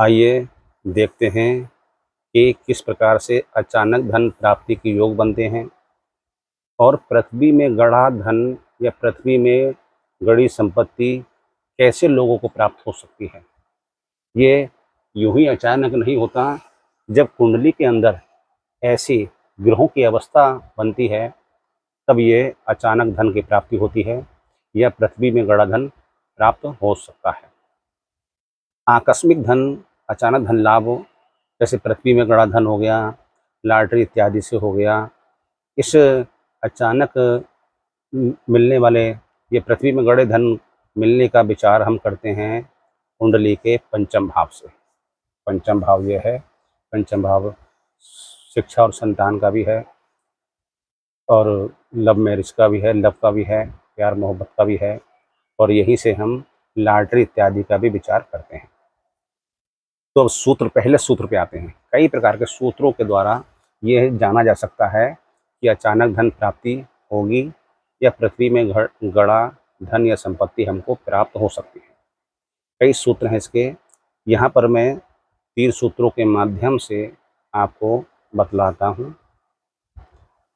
आइए देखते हैं कि किस प्रकार से अचानक धन प्राप्ति के योग बनते हैं और पृथ्वी में गड़ा धन या पृथ्वी में गड़ी संपत्ति कैसे लोगों को प्राप्त हो सकती है। ये यूं ही अचानक नहीं होता। जब कुंडली के अंदर ऐसी ग्रहों की अवस्था बनती है तब ये अचानक धन की प्राप्ति होती है या पृथ्वी में गड़ा धन प्राप्त हो सकता है। आकस्मिक धन, अचानक धन लाभ हो, जैसे पृथ्वी में गड़ा धन हो गया, लॉटरी इत्यादि से हो गया। इस अचानक मिलने वाले ये पृथ्वी में गड़े धन मिलने का विचार हम करते हैं कुंडली के पंचम भाव से। पंचम भाव ये है, पंचम भाव शिक्षा और संतान का भी है और लव मैरिज का भी है, लव का भी है, प्यार मोहब्बत का भी है और यहीं से हम लॉटरी इत्यादि का भी विचार करते हैं। तो अब पहले सूत्र पे आते हैं। कई प्रकार के सूत्रों के द्वारा ये जाना जा सकता है कि अचानक धन प्राप्ति होगी या पृथ्वी में गड़ा धन या संपत्ति हमको प्राप्त हो सकती है। कई सूत्र हैं इसके। यहाँ पर मैं 3 सूत्रों के माध्यम से आपको बतलाता हूँ।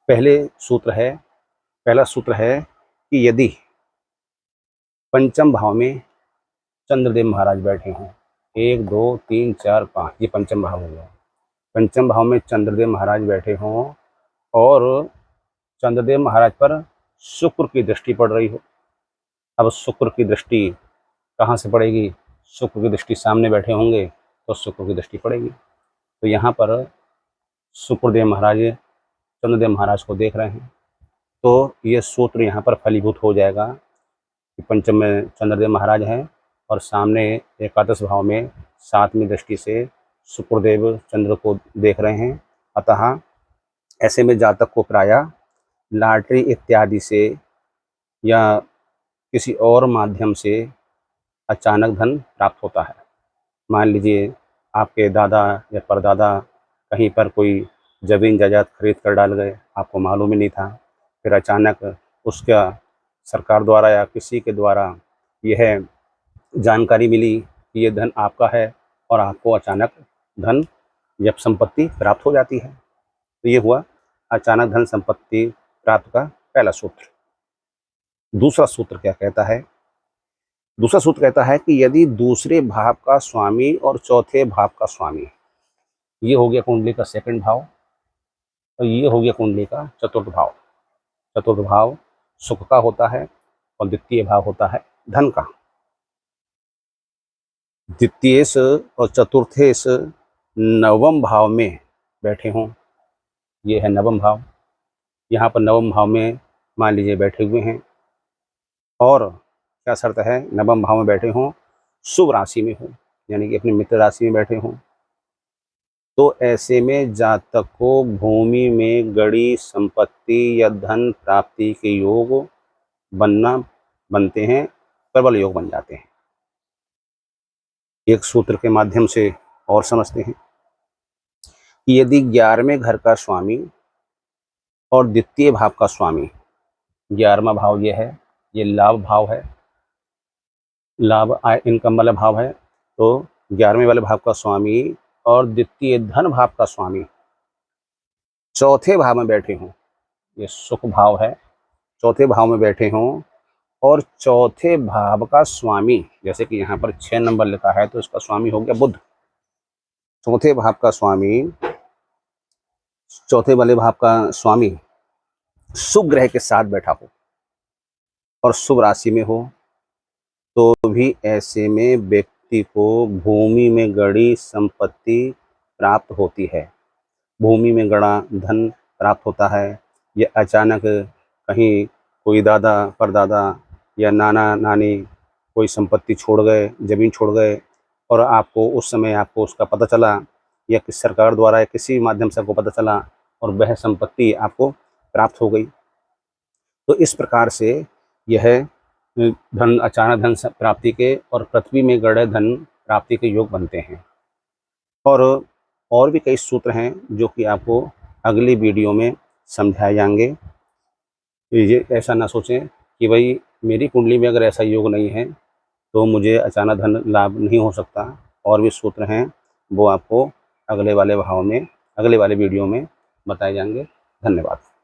पहला सूत्र है कि यदि पंचम भाव में चंद्रदेव महाराज बैठे हों, 1 2 3 4 5, ये पंचम भाव हो गया। पंचम भाव में चंद्रदेव महाराज बैठे हों और चंद्रदेव महाराज पर शुक्र की दृष्टि पड़ रही हो। अब शुक्र की दृष्टि कहाँ से पड़ेगी? शुक्र की दृष्टि सामने बैठे होंगे तो शुक्र की दृष्टि पड़ेगी। तो यहाँ पर शुक्रदेव महाराज चंद्रदेव महाराज को देख रहे हैं तो ये सूत्र यहाँ पर फलीभूत हो जाएगा कि पंचम में चंद्रदेव महाराज हैं और सामने एकादश भाव में 7वीं दृष्टि से शुक्रदेव चंद्र को देख रहे हैं। अतः ऐसे में जातक को प्रायः लॉटरी इत्यादि से या किसी और माध्यम से अचानक धन प्राप्त होता है। मान लीजिए आपके दादा या परदादा कहीं पर कोई ज़मीन जायदाद खरीद कर डाल गए, आपको मालूम ही नहीं था, फिर अचानक उसका सरकार द्वारा या किसी के द्वारा यह जानकारी मिली कि ये धन आपका है और आपको अचानक धन या संपत्ति प्राप्त हो जाती है। तो ये हुआ अचानक धन संपत्ति प्राप्त का पहला सूत्र। दूसरा सूत्र क्या कहता है? दूसरा सूत्र कहता है कि यदि दूसरे भाव का स्वामी और चौथे भाव का स्वामी, ये हो गया कुंडली का सेकंड भाव और ये हो गया कुंडली का चतुर्थ भाव। चतुर्थ भाव सुख का होता है और द्वितीय भाव होता है धन का। द्वितीयेश और चतुर्थेश नवम भाव में बैठे हों, ये है नवम भाव। यहाँ पर नवम भाव में मान लीजिए बैठे हुए हैं और क्या शर्त है? नवम भाव में बैठे हों, शुभ राशि में हो, यानी कि अपनी मित्र राशि में बैठे हों। तो ऐसे में जातक को भूमि में गड़ी संपत्ति या धन प्राप्ति के योग बनते हैं, प्रबल योग बन जाते हैं। एक सूत्र के माध्यम से और समझते हैं कि यदि 11वें घर का स्वामी और द्वितीय भाव का स्वामी, 11वां भाव ये है, ये लाभ भाव है, लाभ आय इनकम वाला भाव है। तो 11वें वाले भाव का स्वामी और द्वितीय धन भाव का स्वामी चौथे भाव में बैठे हों, ये सुख भाव है, चौथे भाव में बैठे हों और चौथे भाव का स्वामी, जैसे कि यहाँ पर 6 नंबर लिखा है तो इसका स्वामी हो गया बुध। चौथे भाव का स्वामी, चौथे वाले भाव का स्वामी शुभ ग्रह के साथ बैठा हो और शुभ राशि में हो तो भी ऐसे में व्यक्ति को भूमि में गड़ी संपत्ति प्राप्त होती है। भूमि में गड़ा धन प्राप्त होता है। ये अचानक कहीं कोई दादा परदादा या नाना नानी कोई संपत्ति छोड़ गए, ज़मीन छोड़ गए और आपको उस समय आपको उसका पता चला या किसी सरकार द्वारा या किसी माध्यम से आपको पता चला और वह संपत्ति आपको प्राप्त हो गई। तो इस प्रकार से यह धन अचानक धन प्राप्ति के और पृथ्वी में गड़े धन प्राप्ति के योग बनते हैं। और भी कई सूत्र हैं जो कि आपको अगली वीडियो में समझाए जाएंगे। ये ऐसा ना सोचें कि भाई मेरी कुंडली में अगर ऐसा योग नहीं है तो मुझे अचानक धन लाभ नहीं हो सकता। और भी सूत्र हैं वो आपको अगले वाले वीडियो में बताए जाएंगे। धन्यवाद।